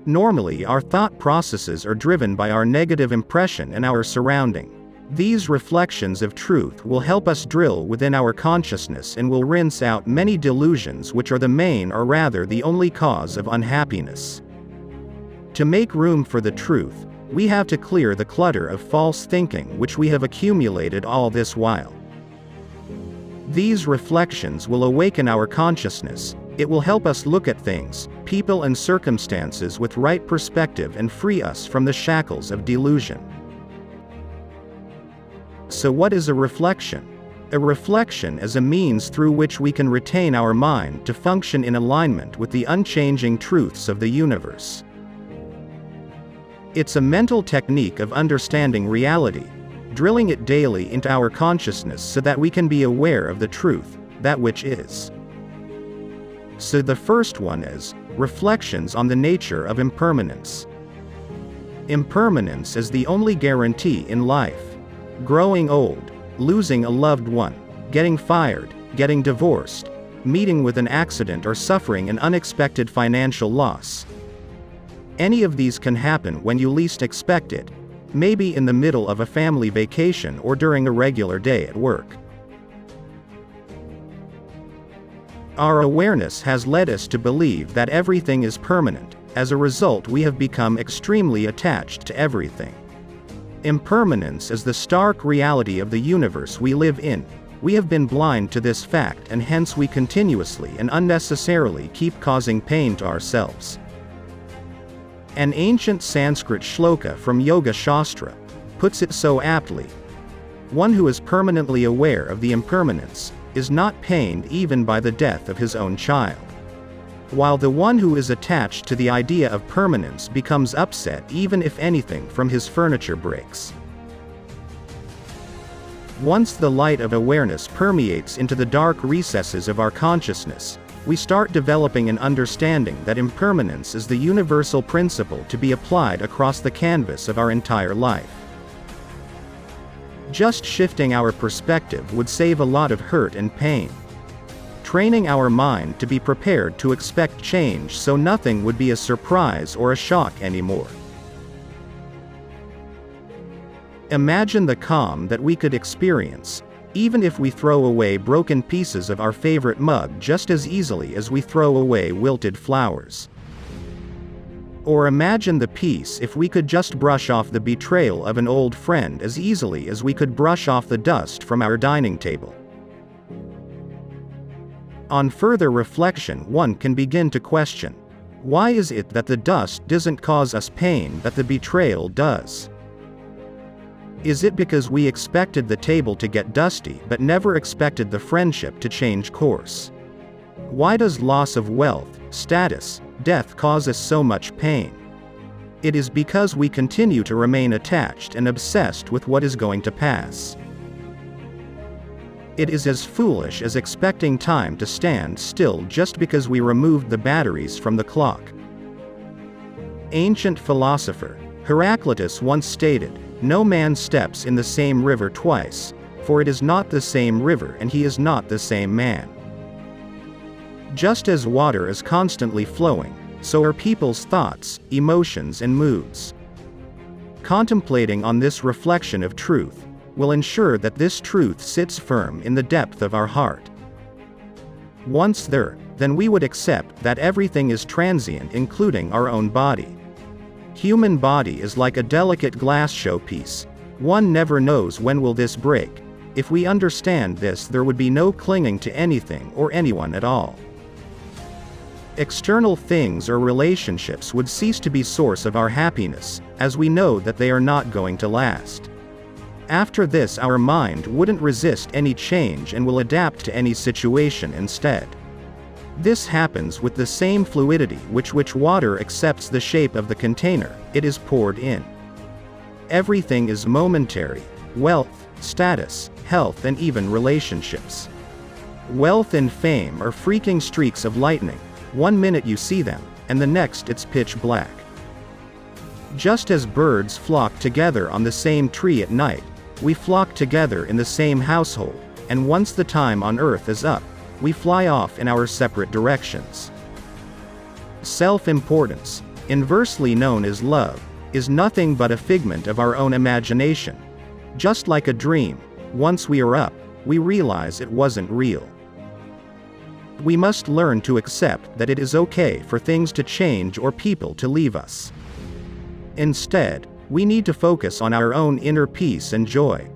Normally, our thought processes are driven by our negative impression and our surrounding. These reflections of truth will help us drill within our consciousness and will rinse out many delusions which are the main or rather the only cause of unhappiness. To make room for the truth, we have to clear the clutter of false thinking which we have accumulated all this while. These reflections will awaken our consciousness. It will help us look at things, people and circumstances with right perspective and free us from the shackles of delusion. So what is a reflection? A reflection is a means through which we can retain our mind to function in alignment with the unchanging truths of the universe. It's a mental technique of understanding reality, drilling it daily into our consciousness so that we can be aware of the truth, that which is. So the first one is reflections on the nature of impermanence. Impermanence is the only guarantee in life. Growing old, losing a loved one, getting fired, getting divorced, meeting with an accident or suffering an unexpected financial loss. Any of these can happen when you least expect it, maybe in the middle of a family vacation or during a regular day at work. Our awareness has led us to believe that everything is permanent. As a result, we have become extremely attached to everything. Impermanence is the stark reality of the universe we live in. We have been blind to this fact and hence we continuously and unnecessarily keep causing pain to ourselves. An ancient Sanskrit shloka from Yoga Shastra puts it so aptly. One who is permanently aware of the impermanence is not pained even by the death of his own child. While the one who is attached to the idea of permanence becomes upset even if anything from his furniture breaks. Once the light of awareness permeates into the dark recesses of our consciousness, we start developing an understanding that impermanence is the universal principle to be applied across the canvas of our entire life. Just shifting our perspective would save a lot of hurt and pain. Training our mind to be prepared to expect change so nothing would be a surprise or a shock anymore. Imagine the calm that we could experience, even if we throw away broken pieces of our favorite mug just as easily as we throw away wilted flowers. Or imagine the peace if we could just brush off the betrayal of an old friend as easily as we could brush off the dust from our dining table. On further reflection, one can begin to question, why is it that the dust doesn't cause us pain but the betrayal does? Is it because we expected the table to get dusty but never expected the friendship to change course? Why does loss of wealth, status, death cause us so much pain? It is because we continue to remain attached and obsessed with what is going to pass. It is as foolish as expecting time to stand still just because we removed the batteries from the clock. Ancient philosopher Heraclitus once stated, "No man steps in the same river twice, for it is not the same river and he is not the same man." Just as water is constantly flowing, so are people's thoughts, emotions and moods. Contemplating on this reflection of truth will ensure that this truth sits firm in the depth of our heart. Once there, then we would accept that everything is transient, including our own body. Human body is like a delicate glass showpiece. One never knows when will this break. If we understand this, there would be no clinging to anything or anyone at all. External things or relationships would cease to be source of our happiness, as we know that they are not going to last. After this, our mind wouldn't resist any change and will adapt to any situation instead. This happens with the same fluidity with which water accepts the shape of the container it is poured in. Everything is momentary: wealth, status, health and even relationships. Wealth and fame are freaking streaks of lightning. One minute you see them, and the next it's pitch black. Just as birds flock together on the same tree at night, we flock together in the same household, and once the time on earth is up, we fly off in our separate directions. Self-importance, inversely known as love, is nothing but a figment of our own imagination. Just like a dream, once we are up, we realize it wasn't real. We must learn to accept that it is okay for things to change or people to leave us. Instead, we need to focus on our own inner peace and joy.